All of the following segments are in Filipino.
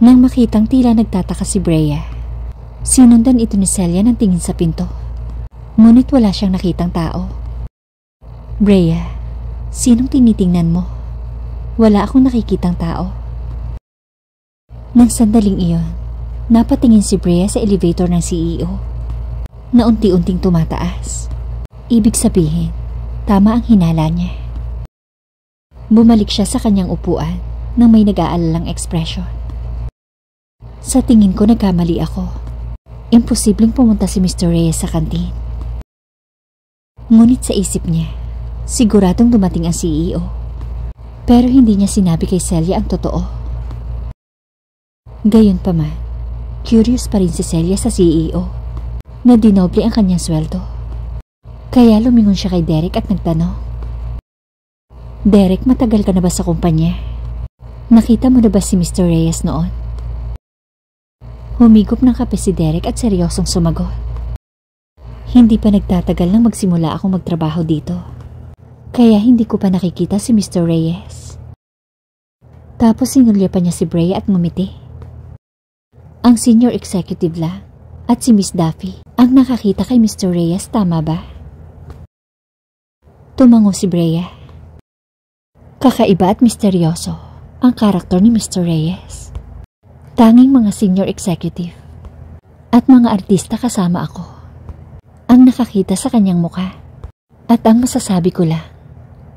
Nang makitang tila nagtataka si Brea, sinundan ito ni Celia ng tingin sa pinto. Ngunit wala siyang nakitang tao. Brea, sinong tinitingnan mo? Wala akong nakikitang tao. Nang sandaling iyon, napatingin si Brea sa elevator ng CEO na unti-unting tumataas. Ibig sabihin, tama ang hinala niya. Bumalik siya sa kanyang upuan nang may nag-aalalang ekspresyon. Sa tingin ko nagkamali ako. Imposibleng pumunta si Mr. Reyes sa kantin. Ngunit sa isip niya, siguradong dumating ang CEO. Pero hindi niya sinabi kay Celia ang totoo. Gayunpaman, curious pa rin si Celia sa CEO na dinoble ang kanyang sweldo. Kaya lumingon siya kay Derek at nagtanong, "Derek, matagal ka na ba sa kumpanya? Nakita mo na ba si Mr. Reyes noon?" Humigop ng kape si Derek at seryosong sumagot, "Hindi pa nagtatagal nang magsimula akong magtrabaho dito. Kaya hindi ko pa nakikita si Mr. Reyes." Tapos sinulya pa niya si Brea at ngumiti. Ang senior executive lang at si Miss Duffy ang nakakita kay Mr. Reyes, tama ba? Tumango si Brea. Kakaiba at misteryoso ang karakter ni Mr. Reyes. Tanging mga senior executive at mga artista kasama ako ang nakakita sa kanyang mukha. At ang masasabi ko lang,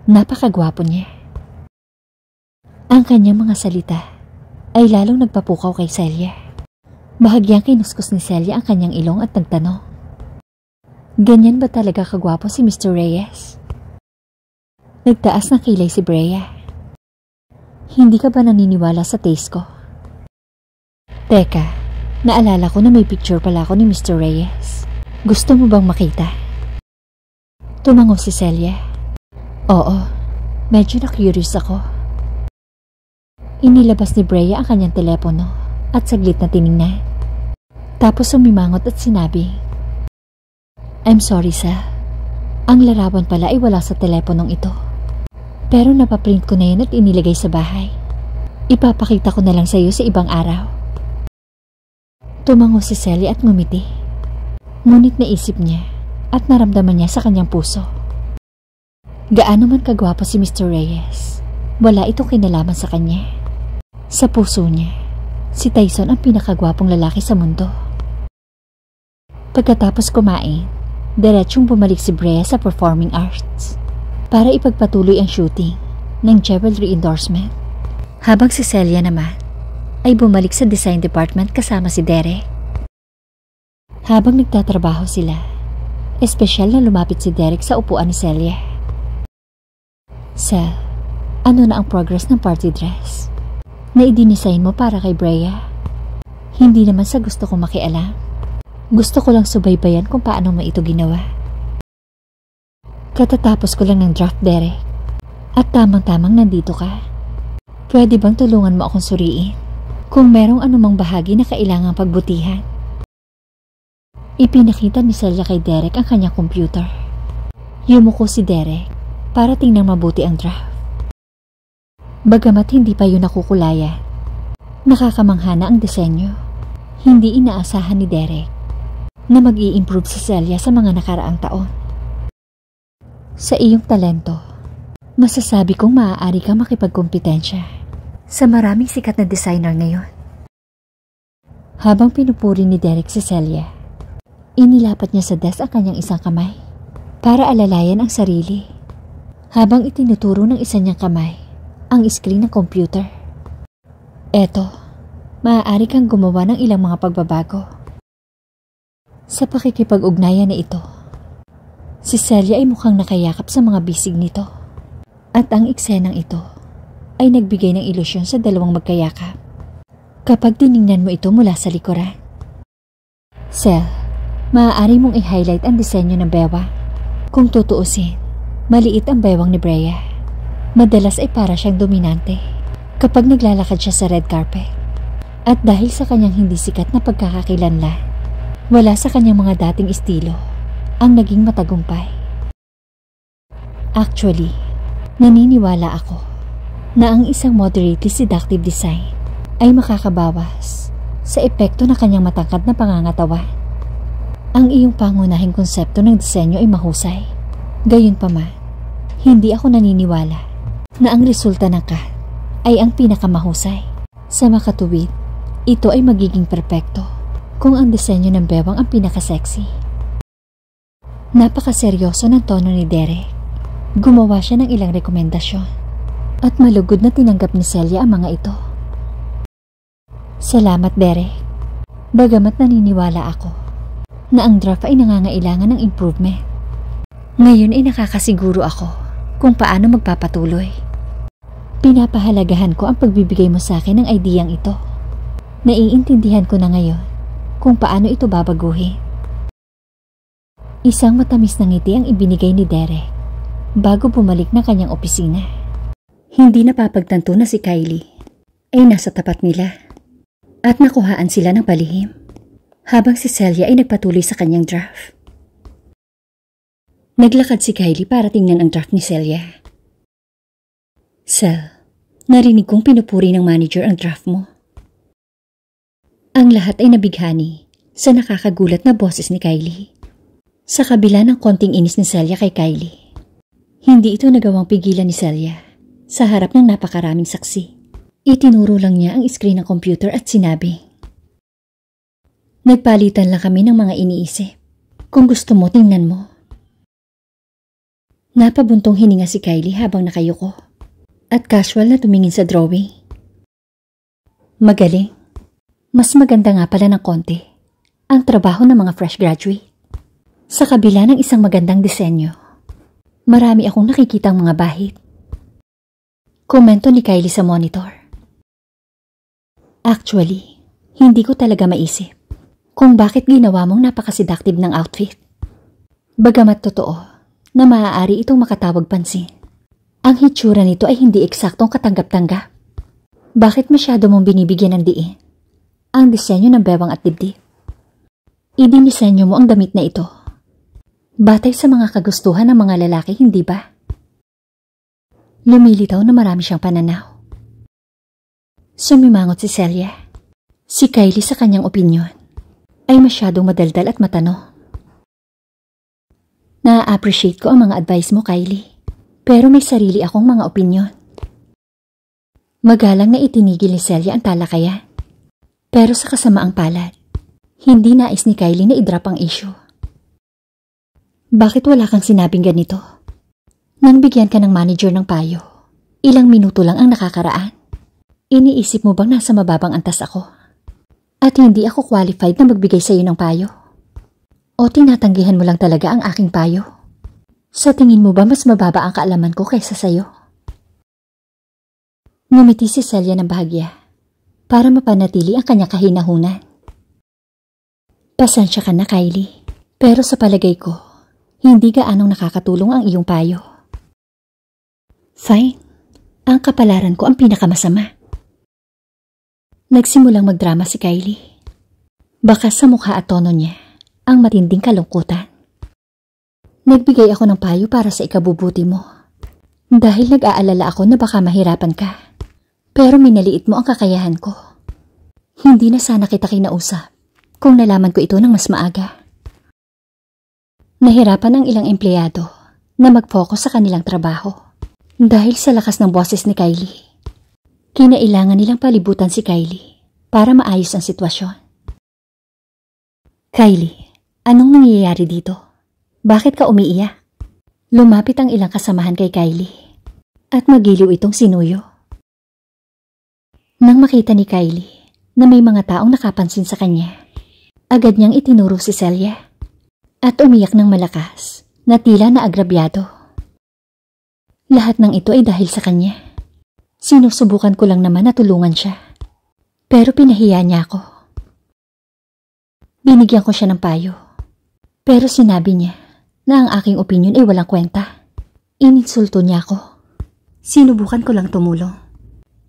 napakagwapo niya. Ang kanyang mga salita ay lalong nagpapukaw kay Celia. Bahagyang kinuskus ni Celia ang kanyang ilong at nagtanong, "Ganyan ba talaga kagwapo si Mr. Reyes?" Nagtaas ng kilay si Brea. "Hindi ka ba naniniwala sa taste ko?" "Teka, naalala ko na may picture pala ako ni Mr. Reyes. Gusto mo bang makita?" Tumango si Celia. "Oo, medyo na-curious ako." Inilabas ni Brea ang kanyang telepono at saglit na tiningnan. Tapos sumimangot at sinabi, "I'm sorry, sir. Ang larawan pala ay wala sa teleponong ito. Pero napaprint ko na yan at inilagay sa bahay. Ipapakita ko na lang sa iyo sa ibang araw." Tumango si Celia at ngumiti. Ngunit naisip niya at naramdaman niya sa kanyang puso, gaano man kagwapo si Mr. Reyes, wala itong kinalaman sa kanya. Sa puso niya, si Tyson ang pinakagwapong lalaki sa mundo. Pagkatapos kumain, diretsong bumalik si Brea sa performing arts para ipagpatuloy ang shooting ng jewelry endorsement. Habang si Celia naman ay bumalik sa design department kasama si Derek. Habang nagtatrabaho sila, espesyal na lumapit si Derek sa upuan ni Celia. "Cel, ano na ang progress ng party dress na idinisign mo para kay Brea? Hindi naman sa gusto kong makialam. Gusto ko lang subaybayan kung paano mo ito ginawa. Katatapos ko lang ng draft, Derek. At tamang-tamang nandito ka. Pwede bang tulungan mo akong suriin kung merong anumang bahagi na kailangang pagbutihan?" Ipinakita ni Celia kay Derek ang kanyang computer. Yumuko si Derek para tingnan mabuti ang draft. Bagamat hindi pa yun nakukulayan, nakakamangha na ang disenyo. Hindi inaasahan ni Derek na mag-i-improve si Celia sa mga nakaraang taon. Sa iyong talento, masasabi kong maaari kang makipagkompetensya sa maraming sikat na designer ngayon. Habang pinupuri ni Derek si Celia, inilapat niya sa desk ang kanyang isang kamay para alalayan ang sarili, habang itinuturo ng isa niyang kamay ang screen ng computer. "Eto, maaari kang gumawa ng ilang mga pagbabago." Sa pakikipag-ugnayan na ito, si Celia ay mukhang nakayakap sa mga bisig nito, at ang eksenang ito ay nagbigay ng ilusyon sa dalawang magkayakap kapag tiningnan mo ito mula sa likuran. "Cel, maaari mong i-highlight ang disenyo ng bewang. Kung tutuusin, maliit ang bewang ni Brea. Madalas ay para siyang dominante kapag naglalakad siya sa red carpet. At dahil sa kanyang hindi sikat na pagkakakilanlan, wala sa kanyang mga dating estilo ang naging matagumpay. Actually, naniniwala ako na ang isang moderately seductive design ay makakabawas sa epekto ng kanyang matangkad na pangangatawan. Ang iyong pangunahing konsepto ng disenyo ay mahusay. Gayunpaman, hindi ako naniniwala na ang resulta ng cut ay ang pinakamahusay. Sa makatuwid, ito ay magiging perpekto kung ang disenyo ng bewang ang pinakasexy. Napakaseryoso ng tono ni Derek. Gumawa siya ng ilang rekomendasyon at malugod na tinanggap ni Celia ang mga ito. Salamat, Derek. Bagamat naniniwala ako na ang draft ay nangangailangan ng improvement, ngayon ay nakakasiguro ako kung paano magpapatuloy. Pinapahalagahan ko ang pagbibigay mo sa akin ng ideyang ito. Naiintindihan ko na ngayon kung paano ito babaguhin. Isang matamis na ngiti ang ibinigay ni Derek bago bumalik na kanyang opisina. Hindi napapagtanto na si Kylie ay nasa tapat nila at nakuhaan sila ng palihim habang si Celia ay nagpatuloy sa kanyang draft. Naglakad si Kylie para tingnan ang draft ni Celia. Cel, narinig kong pinupuri ng manager ang draft mo. Ang lahat ay nabighani sa nakakagulat na boses ni Kylie. Sa kabila ng konting inis ni Celia kay Kylie, hindi ito nagawang pigilan ni Celia sa harap ng napakaraming saksi. Itinuro lang niya ang screen ng computer at sinabi, "Nagpalitan lang kami ng mga iniisip. Kung gusto mo, tingnan mo." Napabuntong hininga si Kylie habang nakayuko at casual na tumingin sa drawing. Magaling. Mas maganda nga pala ng konti ang trabaho ng mga fresh graduate. Sa kabila ng isang magandang disenyo, marami akong nakikitang mga bahid. Komento ni Kylie sa monitor. Actually, hindi ko talaga maisip kung bakit ginawa mong napakaseductive ng outfit. Bagamat totoo na maaari itong makatawag pansin, ang hitsura nito ay hindi eksaktong katanggap-tanggap. Bakit masyado mong binibigyan ng diin ang disenyo ng bewang at dibdib? Idinisenyo mo ang damit na ito batay sa mga kagustuhan ng mga lalaki, hindi ba? Lumilitaw na marami siyang pananaw. Sumimangot si Celia. Si Kylie sa kanyang opinyon ay masyadong madaldal at matano. Na-appreciate ko ang mga advice mo, Kylie, pero may sarili akong mga opinyon. Magalang na itinigil ni Celia ang talakayan, pero sa kasamaang palad, hindi nais ni Kylie na i-drop ang issue. Bakit wala kang sinabing ganito? Nang bigyan ka ng manager ng payo, ilang minuto lang ang nakakaraan. Iniisip mo bang nasa mababang antas ako? At hindi ako qualified na magbigay sa iyo ng payo? O tinatanggihan mo lang talaga ang aking payo? Sa tingin mo ba mas mababa ang kaalaman ko kaysa sa iyo? Ngumiti si Celia ng bahagya para mapanatili ang kanyang kahinahunan. Pasensya ka na, Kylie, pero sa palagay ko, hindi gaanong nakakatulong ang iyong payo. Fine. Ang kapalaran ko ang pinakamasama. Nagsimulang magdrama si Kylie. Baka sa mukha at tono niya ang matinding kalungkutan. Nagbigay ako ng payo para sa ikabubuti mo. Dahil nag-aalala ako na baka mahirapan ka. Pero minaliit mo ang kakayahan ko. Hindi na sana kita kinausap kung nalaman ko ito ng mas maaga. Nahirapan ang ilang empleyado na mag-focus sa kanilang trabaho dahil sa lakas ng boses ni Kylie. Kinailangan nilang palibutan si Kylie para maayos ang sitwasyon. Kylie, anong nangyayari dito? Bakit ka umiiyak? Lumapit ang ilang kasamahan kay Kylie at magiliw itong sinuyo. Nang makita ni Kylie na may mga taong nakapansin sa kanya, agad niyang itinuro si Celia at umiyak ng malakas na tila na agrabyado. Lahat ng ito ay dahil sa kanya. Sinusubukan ko lang naman na tulungan siya, pero pinahiya niya ako. Binigyan ko siya ng payo, pero sinabi niya na ang aking opinyon ay walang kwenta. Ininsulto niya ako. Sinubukan ko lang tumulong.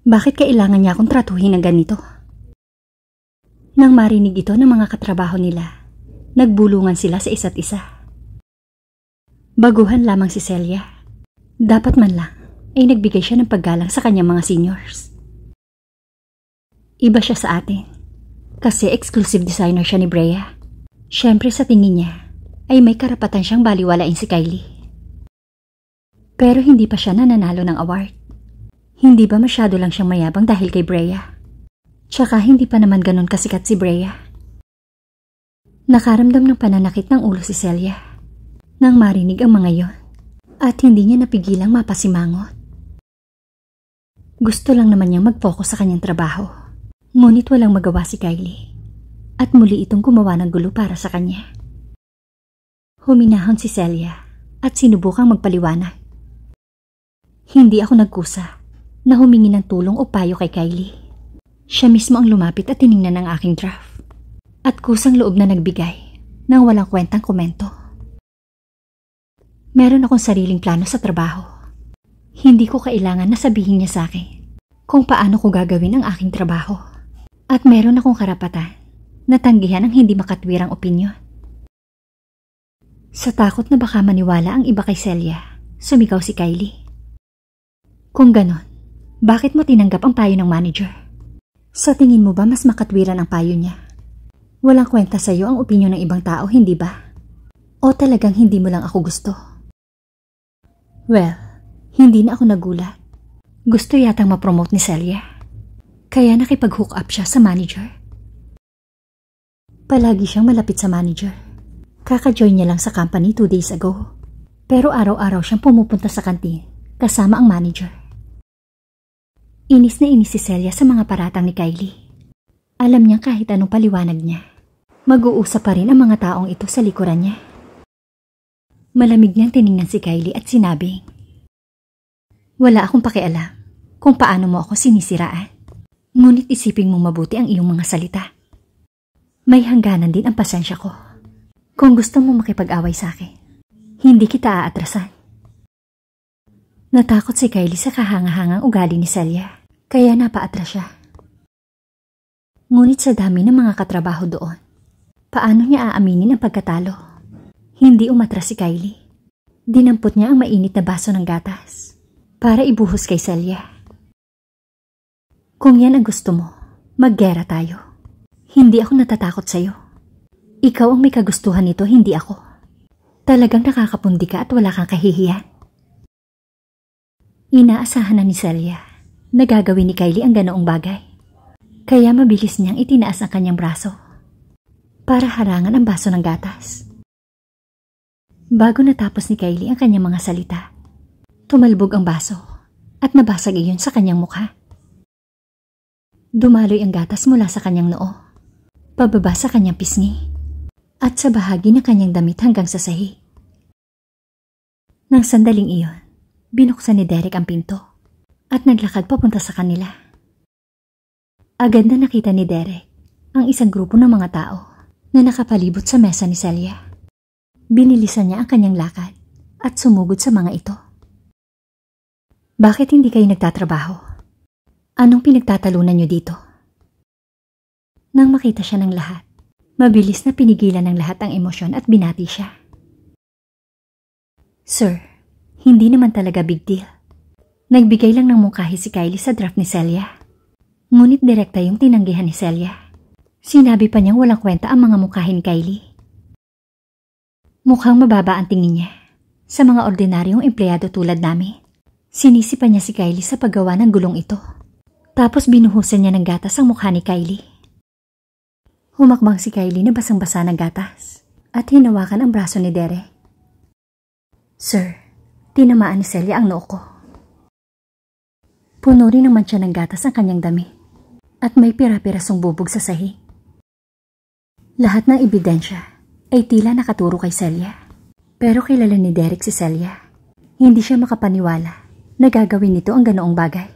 Bakit kailangan niya akong tratuhin ng ganito? Nang marinig ito ng mga katrabaho nila, nagbulungan sila sa isa't isa. Baguhan lamang si Celia. Dapat man lang ay nagbigay siya ng paggalang sa kanyang mga seniors. Iba siya sa atin. Kasi exclusive designer siya ni Brea. Siyempre sa tingin niya ay may karapatan siyang baliwalain si Kylie. Pero hindi pa siya nananalo ng award. Hindi ba masyado lang siyang mayabang dahil kay Brea? Tsaka hindi pa naman ganun kasikat si Brea. Nakaramdam ng pananakit ng ulo si Celia nang marinig ang mga yon at hindi niya napigilang mapasimangot. Gusto lang naman niyang mag-focus sa kanyang trabaho, ngunit walang magawa si Kylie at muli itong gumawa ng gulo para sa kanya. Huminahon si Celia at sinubukang magpaliwanag. Hindi ako nagkusa na humingi ng tulong o payo kay Kylie. Siya mismo ang lumapit at tiningnan ang aking draft at kusang loob na nagbigay ng walang kwentang komento. Meron akong sariling plano sa trabaho. Hindi ko kailangan na sabihin niya sa akin kung paano ko gagawin ang aking trabaho. At meron akong karapatan na tanggihan ang hindi makatwirang opinyon. Sa takot na baka maniwala ang iba kay Celia, sumigaw si Kylie. Kung ganon, bakit mo tinanggap ang payo ng manager? Sa tingin mo ba mas makatwiran ang payo niya? Walang kwenta sa'yo ang opinyon ng ibang tao, hindi ba? O talagang hindi mo lang ako gusto? Well, hindi na ako nagulat. Gusto yatang ma-promote ni Celia. Kaya nakipag-hook up siya sa manager. Palagi siyang malapit sa manager. Kaka-join niya lang sa company 2 days ago. Pero araw-araw siyang pumupunta sa kantin kasama ang manager. Inis na inis si Celia sa mga paratang ni Kylie. Alam niya kahit anong paliwanag niya, mag-uusap pa rin ang mga taong ito sa likuran niya. Malamig niyang tiningnan si Kylie at sinabing, wala akong pakialam kung paano mo ako sinisiraan. Ngunit isipin mong mabuti ang iyong mga salita. May hangganan din ang pasensya ko. Kung gusto mo makipag-away sa akin, hindi kita aatrasan. Natakot si Kylie sa kahangahangang ugali ni Celia, kaya napaatras siya. Ngunit sa dami ng mga katrabaho doon, paano niya aaminin ang pagkatalo? Hindi umatras si Kylie. Dinampot niya ang mainit na baso ng gatas para ibuhos kay Celia. Kung yan ang gusto mo, maggera tayo. Hindi ako natatakot sa'yo. Ikaw ang may kagustuhan nito, hindi ako. Talagang nakakapundi ka at wala kang kahihiyan. Inaasahan na ni Celia na gagawin ni Kylie ang ganoong bagay. Kaya mabilis niyang itinaas ang kanyang braso para harangan ang baso ng gatas. Bago natapos ni Kylie ang kanyang mga salita, tumalbog ang baso at nabasag iyon sa kanyang mukha. Dumaloy ang gatas mula sa kanyang noo, pababa sa kanyang pisngi, at sa bahagi ng kanyang damit hanggang sa sahig. Nang sandaling iyon, binuksan ni Derek ang pinto at naglakad papunta sa kanila. Agad na nakita ni Derek ang isang grupo ng mga tao na nakapalibot sa mesa ni Celia. Binilisan niya ang kanyang lakad at sumugod sa mga ito. Bakit hindi kayo nagtatrabaho? Anong pinagtatalunan niyo dito? Nang makita siya ng lahat, mabilis na pinigilan ng lahat ang emosyon at binati siya. Sir, hindi naman talaga big deal. Nagbigay lang ng mungkahi si Kylie sa draft ni Celia. Ngunit direkta yung tinanggihan ni Celia. Sinabi pa niyang walang kwenta ang mga mungkahi ni Kylie. Mukhang mababa ang tingin niya sa mga ordinaryong empleyado tulad namin. Sinisipa niya si Kylie sa paggawa ng gulong ito. Tapos binuhusan niya ng gatas ang mukha ni Kylie. Humakbang si Kylie na basang-basa ng gatas at hinawakan ang braso ni Derek. Sir, tinamaan ni Celia ang noo ko. Puno rin naman siya ng gatas ang kanyang dami at may pira-pirasong bubog sa sahig. Lahat ng ebidensya ay tila nakaturo kay Celia. Pero kilala ni Derek si Celia. Hindi siya makapaniwala na gagawin nito ang ganoong bagay.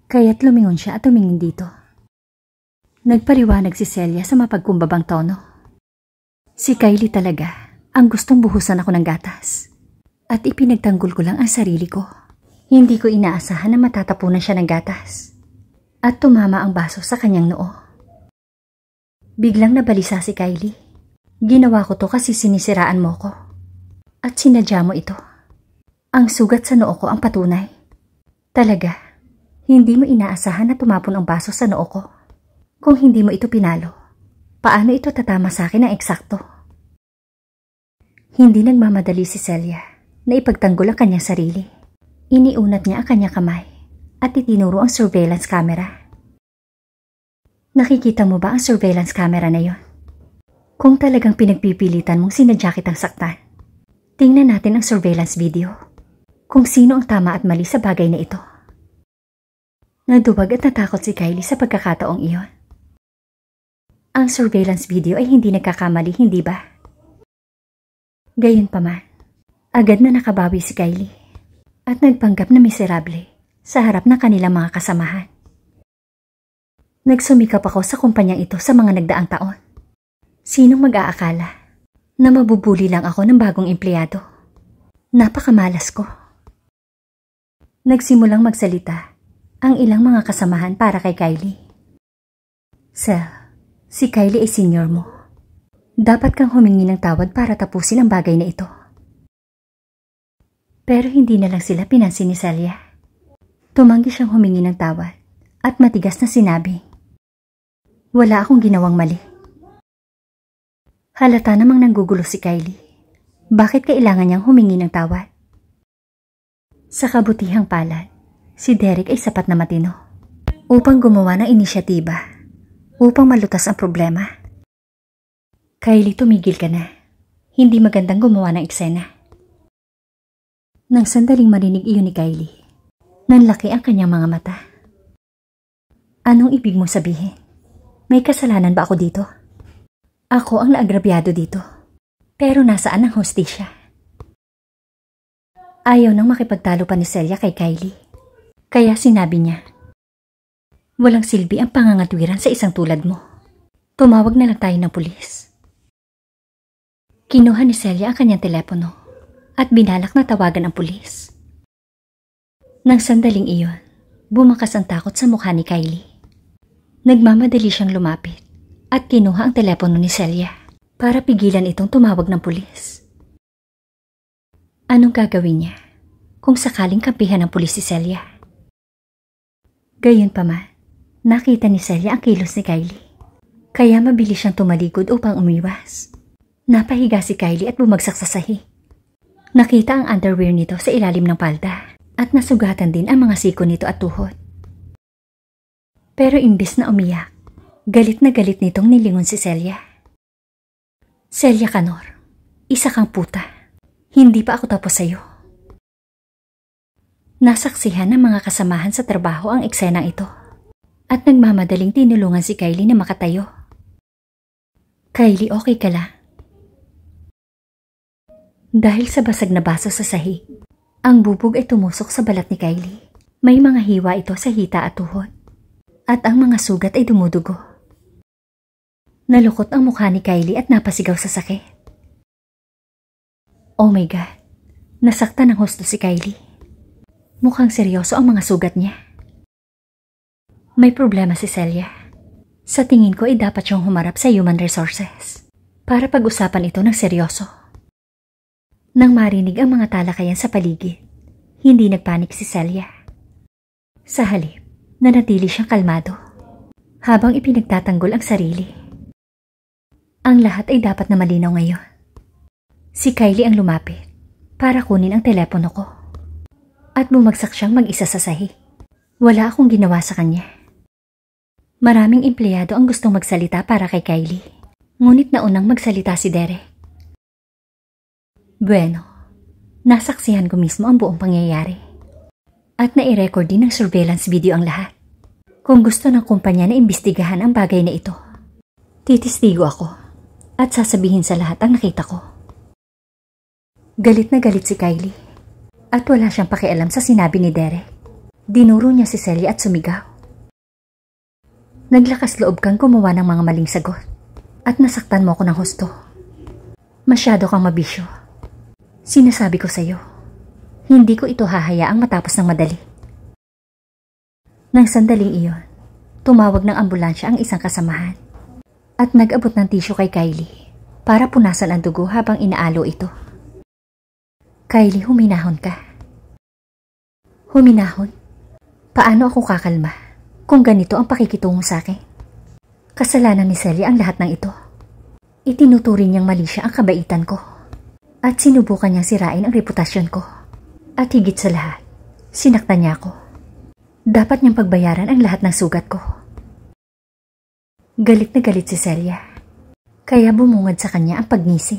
Kaya't lumingon siya at tumingin dito. Nagpaliwanag si Celia sa mapagkumbabang tono. Si Kylie talaga ang gustong buhusan ako ng gatas. At ipinagtanggol ko lang ang sarili ko. Hindi ko inaasahan na matatapunan siya ng gatas. At tumama ang baso sa kanyang noo. Biglang nabalisa si Kylie. Ginawa ko to kasi sinisiraan mo ko. At sinadya mo ito. Ang sugat sa noo ko ang patunay. Talaga, Hindi mo inaasahan na tumapon ang baso sa noo ko. Kung hindi mo ito pinalo, paano ito tatama sa akin ng eksakto? Hindi nagmamadali si Celia na ipagtanggol ang kanyang sarili. Iniunat niya ang kanyang kamay at itinuro ang surveillance camera. Nakikita mo ba ang surveillance camera na yon? Kung talagang pinagpipilitan mong sinadya kitang saktan, tingnan natin ang surveillance video kung sino ang tama at mali sa bagay na ito. Naduwag at natakot si Kylie sa pagkakataong iyon. Ang surveillance video ay hindi nagkakamali, hindi ba? Gayunpaman, agad na nakabawi si Kylie at nagpanggap na miserable sa harap ng kanilang mga kasamahan. Nagsumikap ako sa kumpanyang ito sa mga nagdaang taon. Sinong mag-aakala na mabubuli lang ako ng bagong empleyado? Napakamalas ko. Nagsimulang magsalita ang ilang mga kasamahan para kay Kylie. Sir, si Kylie ay senior mo. Dapat kang humingi ng tawad para tapusin ang bagay na ito. Pero hindi na lang sila pinansin ni Celia. Tumanggi siyang humingi ng tawad at matigas na sinabi, wala akong ginawang mali. Halata namang nanggugulo si Kylie. Bakit kailangan niyang humingi ng tawad? Sa kabutihang palad, si Derek ay sapat na matino upang gumawa ng inisyatiba upang malutas ang problema. Kylie, tumigil ka na. Hindi magandang gumawa ng eksena. Nang sandaling marinig iyon ni Kylie, nanlaki ang kanyang mga mata. Anong ibig mong sabihin? May kasalanan ba ako dito? Ako ang naagrabyado dito. Pero nasaan ang hostisya? Ayaw nang makipagtalo pa ni Celia kay Kylie. Kaya sinabi niya, walang silbi ang pangangatwiran sa isang tulad mo. Tumawag na lang tayo ng pulis. Kinuha ni Celia ang kanyang telepono at binalak na tawagan ang pulis. Nang sandaling iyon, bumakas ang takot sa mukha ni Kylie. Nagmamadali siyang lumapit at kinuha ang telepono ni Celia para pigilan itong tumawag ng pulis. Anong gagawin niya kung sakaling kampihan ng pulis si Celia? Gayunpaman, nakita ni Celia ang kilos ni Kylie. Kaya mabilis siyang tumalikod upang umiwas. Napahiga si Kylie at bumagsak sa sahig. Nakita ang underwear nito sa ilalim ng palda at nasugatan din ang mga siko nito at tuhod. Pero imbis na umiyak, galit na galit nitong nilingon si Celia. Celia Canor, isa kang puta. Hindi pa ako tapos sa'yo. Nasaksihan ng mga kasamahan sa trabaho ang eksenang ito at nagmamadaling tinulungan si Kylie na makatayo. Kylie, okay ka lang? Dahil sa basag na baso sa sahig, ang bubog ay tumusok sa balat ni Kylie. May mga hiwa ito sa hita at tuhod. At ang mga sugat ay dumudugo. Nalukot ang mukha ni Kylie at napasigaw sa sakit. Oh my God, nasaktan ng husto si Kylie. Mukhang seryoso ang mga sugat niya. May problema si Celia. Sa tingin ko ay dapat siyang humarap sa Human Resources para pag-usapan ito ng seryoso. Nang marinig ang mga talakayan sa paligid, hindi nagpanik si Celia. Sa halip, nanatili siyang kalmado habang ipinagtatanggol ang sarili. Ang lahat ay dapat na malinaw ngayon. Si Kylie ang lumapit para kunin ang telepono ko at bumagsak siyang mag-isa sa sahig. Wala akong ginawa sa kanya. Maraming empleyado ang gustong magsalita para kay Kylie, ngunit naunang magsalita si Derek. Bueno, nasaksihan ko mismo ang buong pangyayari. At nai-record din ng surveillance video ang lahat. Kung gusto ng kumpanya na imbestigahan ang bagay na ito, titistigo ako at sasabihin sa lahat ang nakita ko. Galit na galit si Kylie at wala siyang pakialam sa sinabi ni Derek. Dinuro niya si Celia at sumigaw. Naglakas loob kang gumawa ng mga maling sagot at nasaktan mo ko ng husto. Masyado kang mabisyo. Sinasabi ko sa'yo, hindi ko ito hahayaang matapos ng madali. Nang sandaling iyon, tumawag ng ambulansya ang isang kasamahan at nag-abot ng tisyo kay Kylie para punasan ang dugo habang inaalo ito. Kylie, huminahon ka. Huminahon? Paano ako kakalma kung ganito ang pakikitungo sa akin? Kasalanan ni Celia ang lahat ng ito. Itinuturing niyang mali siya ang kabaitan ko. At sinubukan niyang sirain ang reputasyon ko. At higit sa lahat, sinaktan niya ako. Dapat niyang pagbayaran ang lahat ng sugat ko. Galit na galit si Celia. Kaya bumungad sa kanya ang pagngisi.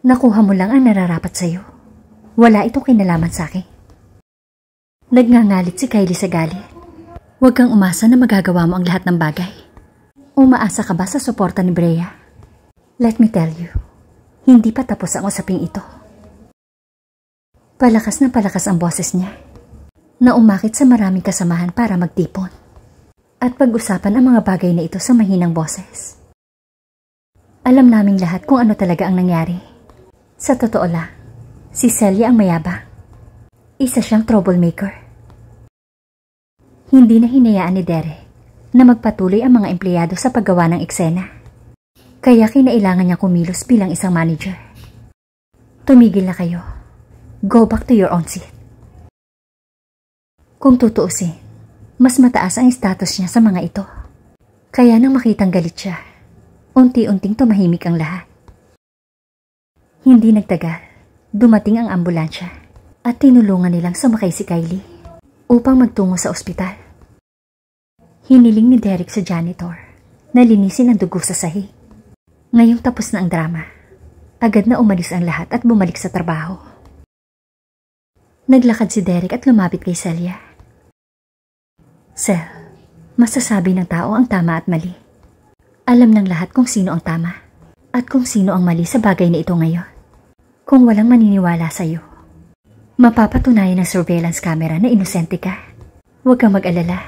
Nakuha mo lang ang nararapat sa'yo. Wala itong kinalaman sa akin. Nagngangalit si Kylie sa galit. Huwag kang umasa na magagawa mo ang lahat ng bagay. Umaasa ka ba sa suporta ni Brea? Let me tell you, hindi pa tapos ang usaping ito. Palakas na palakas ang boses niya, na umakit sa maraming kasamahan para magtipon. At pag-usapan ang mga bagay na ito sa mahinang boses. Alam naming lahat kung ano talaga ang nangyari. Sa totoo lang, si Celia ang mayabang. Isa siyang troublemaker. Hindi na hinayaan ni Derek na magpatuloy ang mga empleyado sa paggawa ng eksena. Kaya kinailangan niya kumilos bilang isang manager. Tumigil na kayo. Go back to your own seat. Kung tutuusin, mas mataas ang status niya sa mga ito. Kaya nang makitang galit siya, unti-unting tumahimik ang lahat. Hindi nagtagal, dumating ang ambulansya. At tinulungan nilang sumakay si Kylie upang magtungo sa ospital. Hiniling ni Derek sa janitor na linisin ang dugo sa sahig. Ngayong tapos na ang drama, agad na umalis ang lahat at bumalik sa trabaho. Naglakad si Derek at lumapit kay Celia. Cel, masasabi ng tao ang tama at mali. Alam ng lahat kung sino ang tama at kung sino ang mali sa bagay na ito ngayon. Kung walang maniniwala sa'yo, mapapatunayan ng surveillance camera na inosente ka. Huwag kang mag-alala.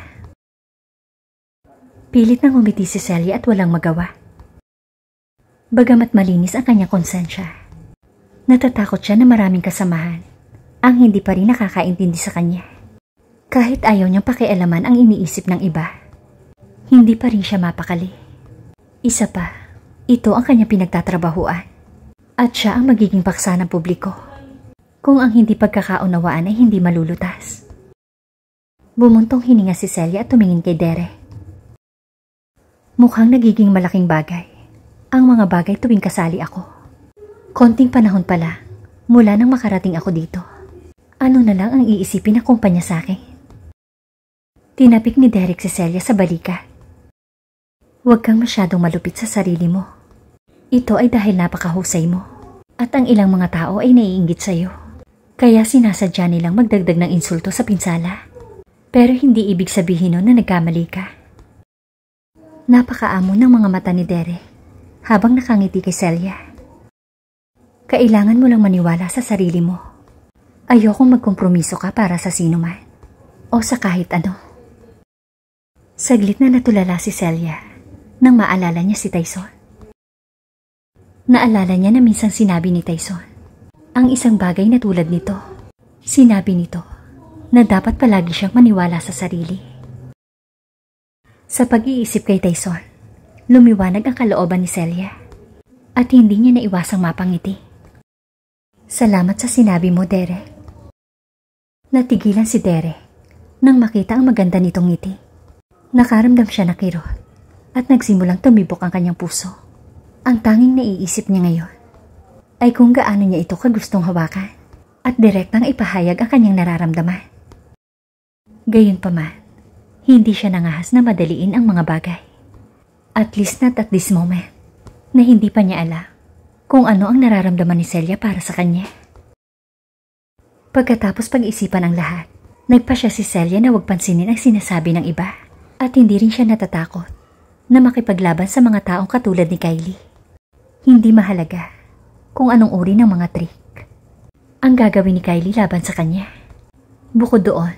Pilit nang umiti si Celia at walang magawa. Bagamat malinis ang kanyang konsensya, natatakot siya na maraming kasamahan ang hindi pa rin nakakaintindi sa kanya. Kahit ayaw niyang pakialaman ang iniisip ng iba, hindi pa rin siya mapakali. Isa pa, ito ang kanyang pinagtatrabahuan at siya ang magiging paksa ng publiko. Kung ang hindi pagkakaunawaan ay hindi malulutas. Bumuntong hininga si Celia at tumingin kay Derek. Mukhang nagiging malaking bagay ang mga bagay tuwing kasali ako. Konting panahon pa lang mula nang makarating ako dito. Ano na lang ang iisipin ng kumpanya sa akin? Tinapik ni Derek si Celia sa balikat. Huwag kang masyadong malupit sa sarili mo. Ito ay dahil napakahusay mo at ang ilang mga tao ay naiinggit sa'yo. Kaya sinasadya nilang magdagdag ng insulto sa pinsala. Pero hindi ibig sabihin nun na nagkamali ka. Napakaamo ng mga mata ni Derek habang nakangiti kay Celia. Kailangan mo lang maniwala sa sarili mo. Ayokong magkompromiso ka para sa sino man o sa kahit ano. Saglit na natulala si Celia nang maalala niya si Tyson. Naalala niya na minsan sinabi ni Tyson ang isang bagay na tulad nito. Sinabi nito na dapat palagi siyang maniwala sa sarili. Sa pag-iisip kay Tyson, lumiwanag ang kalooban ni Celia at hindi niya naiwasang mapangiti. Salamat sa sinabi mo, Derek. Natigilan si Derek nang makita ang maganda nitong ngiti. Nakaramdam siya ng kirot at nagsimulang tumibok ang kanyang puso. Ang tanging naiisip niya ngayon ay kung gaano niya ito kagustong hawakan at direktang ipahayag ang kanyang nararamdaman. Gayunpaman, hindi siya nangahas na madaliin ang mga bagay. At least not at this moment, na hindi pa niya alam kung ano ang nararamdaman ni Celia para sa kanya. Pagkatapos pag-isipan ang lahat, nagpa siya si Celia na huwag pansinin ang sinasabi ng iba at hindi rin siya natatakot na makipaglaban sa mga taong katulad ni Kylie. Hindi mahalaga kung anong uri ng mga trick ang gagawin ni Kylie laban sa kanya. Bukod doon,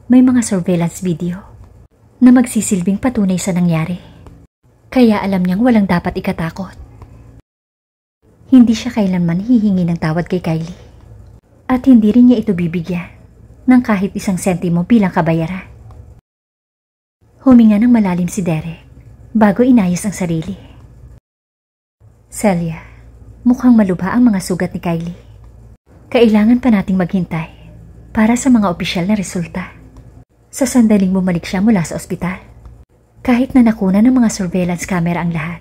may mga surveillance video na magsisilbing patunay sa nangyari. Kaya alam niyang walang dapat ikatakot. Hindi siya kailanman hihingi ng tawad kay Kylie. At hindi rin niya ito bibigyan ng kahit isang sentimo bilang kabayaran. Huminga ng malalim si Derek bago inayos ang sarili. Celia, mukhang malubha ang mga sugat ni Kylie. Kailangan pa nating maghintay para sa mga opisyal na resulta. Sa sandaling bumalik siya mula sa ospital. Kahit na nakuna ng mga surveillance camera ang lahat,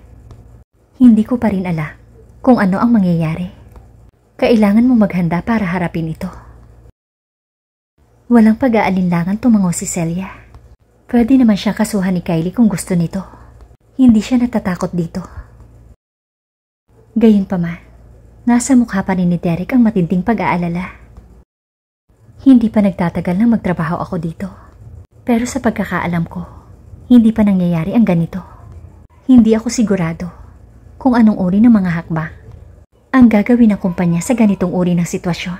hindi ko pa rin alam kung ano ang mangyayari. Kailangan mo maghanda para harapin ito. Walang pag-aalinlangan tumango si Celia. Pwede naman siya kasuhan ni Kylie kung gusto nito. Hindi siya natatakot dito. Gayunpaman, nasa mukha pa rin ni Derek ang matinding pag-aalala. Hindi pa nagtatagal na magtrabaho ako dito. Pero sa pagkakaalam ko, hindi pa nangyayari ang ganito. Hindi ako sigurado kung anong uri ng mga hakbang ang gagawin ng kumpanya sa ganitong uri ng sitwasyon.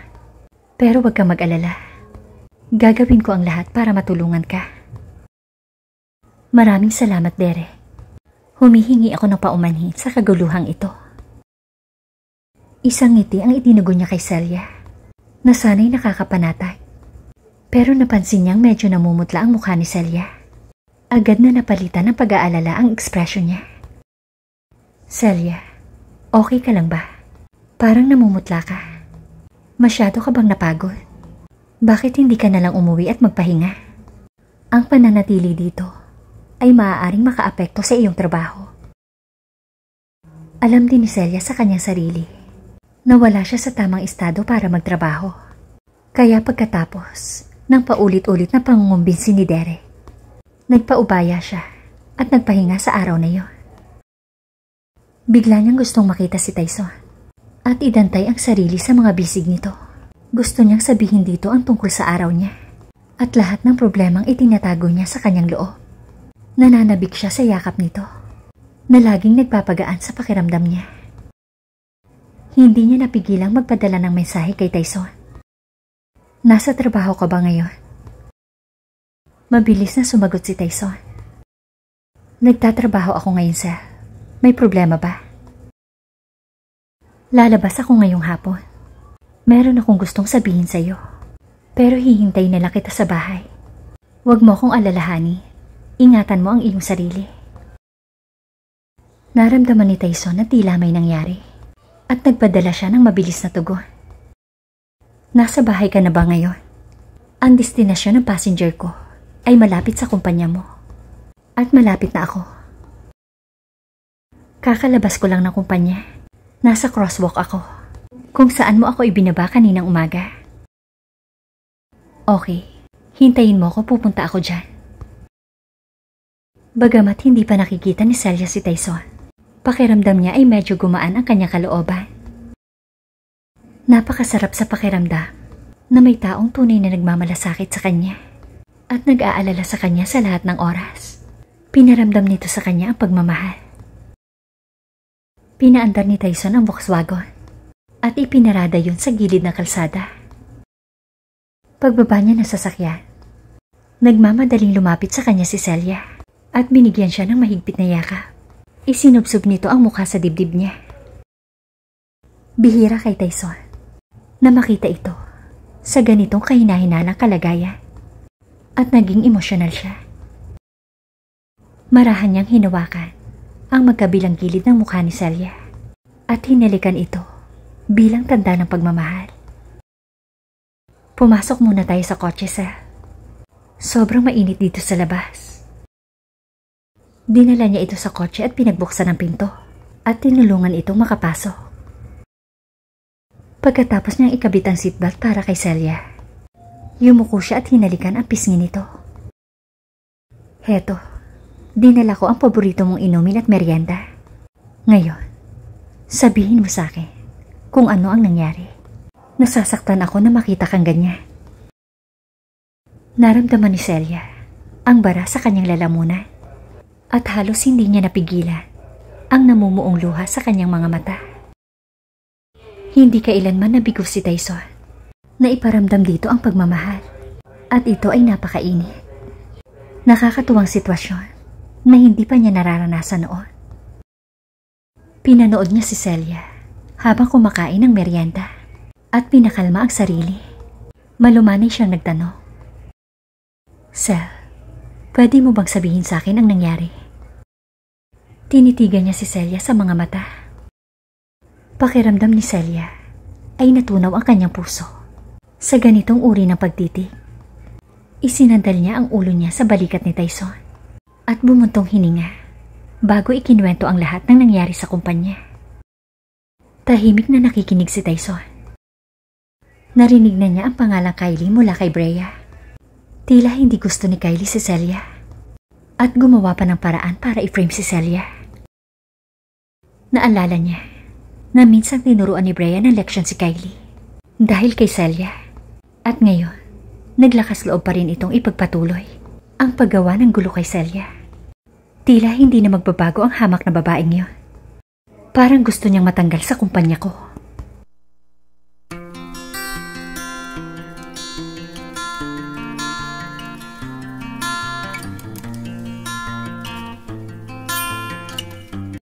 Pero huwag kang mag-alala. Gagawin ko ang lahat para matulungan ka. Maraming salamat, Derek. Humihingi ako ng paumanhin sa kaguluhang ito. Isang ngiti ang itinugo niya kay Celia na sana'y nakakapanatag. Pero napansin niyang medyo namumutla ang mukha ni Celia. Agad na napalitan ng pag-aalala ang ekspresyon niya. Celia, okay ka lang ba? Parang namumutla ka. Masyado ka bang napagod? Bakit hindi ka nalang umuwi at magpahinga? Ang pananatili dito ay maaaring makaapekto sa iyong trabaho. Alam din ni Celia sa kanyang sarili na wala siya sa tamang estado para magtrabaho. Kaya pagkatapos ng paulit-ulit na pangungumbinsi ni Derek, nagpaubaya siya at nagpahinga sa araw na iyon. Bigla niyang gustong makita si Tyson at idantay ang sarili sa mga bisig nito. Gusto niyang sabihin dito ang tungkol sa araw niya at lahat ng problemang itinatago niya sa kanyang loob. Nananabik siya sa yakap nito na laging nagpapagaan sa pakiramdam niya. Hindi niya napigilang magpadala ng mensahe kay Tyson. Nasa trabaho ka ba ngayon? Mabilis na sumagot si Tyson. Nagtatrabaho ako ngayon, sir. May problema ba? Lalabas ako ngayong hapon. Meron akong gustong sabihin sa'yo. Pero hihintay na lang kita sa bahay. Huwag mo akong alalahanin. Ingatan mo ang iyong sarili. Naramdaman ni Tyson na tila may nangyari at nagpadala siya ng mabilis na tugon. Nasa bahay ka na ba ngayon? Ang destinasyon ng passenger ko ay malapit sa kumpanya mo. At malapit na ako. Kakalabas ko lang ng kumpanya. Nasa crosswalk ako. Kung saan mo ako ibinaba kaninang umaga. Okay, hintayin mo ako, pupunta ako dyan. Bagamat hindi pa nakikita ni Celia si Tyson, pakiramdam niya ay medyo gumaan ang kanyang kalooban. Napakasarap sa pakiramdam na may taong tunay na nagmamalasakit sa kanya at nag-aalala sa kanya sa lahat ng oras. Pinaramdam nito sa kanya ang pagmamahal. Pinaandar ni Tyson ang Volkswagen at ipinarada yun sa gilid ng kalsada. Pagbaba niya ng sasakyan, nagmamadaling lumapit sa kanya si Celia at binigyan siya ng mahigpit na yakap. Isinubsob nito ang mukha sa dibdib niya. Bihira kay Tyson na makita ito sa ganitong kahina-hinalang kalagayan at naging emosyonal siya. Marahan niyang hinawakan ang magkabilang gilid ng mukha ni Celia at hinalikan ito bilang tanda ng pagmamahal. Pumasok muna tayo sa kotse, sir. Sobrang mainit dito sa labas. Dinala niya ito sa kotse at pinagbuksan ang pinto at tinulungan itong makapasok. Pagkatapos niyang ikabit ang seatbelt para kay Celia, yumuko siya at hinalikan ang pisngi nito. Heto, dinala ko ang paborito mong inumin at merienda. Ngayon, sabihin mo sa akin kung ano ang nangyari. Nasasaktan ako na makita kang ganyan. Naramdaman ni Celia ang bara sa kanyang lalamunan at halos hindi niya napigilan ang namumuong luha sa kanyang mga mata. Hindi kailanman nabigo si Tyson na iparamdam dito ang pagmamahal at ito ay napakainit. Nakakatuwang sitwasyon na hindi pa niya nararanasan noon. Pinanood niya si Celia habang kumakain ng merienda at pinakalma ang sarili. Malumanay siyang nagtanong. Sir, pwede mo bang sabihin sa akin ang nangyari? Tinitigan niya si Celia sa mga mata. Pakiramdam ni Celia ay natunaw ang kanyang puso sa ganitong uri ng pagtitig. Isinandal niya ang ulo niya sa balikat ni Tyson at bumuntong hininga bago ikinuwento ang lahat ng nangyari sa kumpanya. Tahimik na nakikinig si Tyson. Narinig na niya ang pangalang Kylie mula kay Brea. Tila hindi gusto ni Kylie si Celia at gumawa pa ng paraan para i-frame si Celia. Naalala niya na minsang tinuruan ni Brea ng leksyon si Kylie dahil kay Celia at ngayon naglakas loob pa rin itong ipagpatuloy ang paggawa ng gulo kay Celia. Tila hindi na magbabago ang hamak na babaeng yon. Parang gusto niyang matanggal sa kumpanya ko.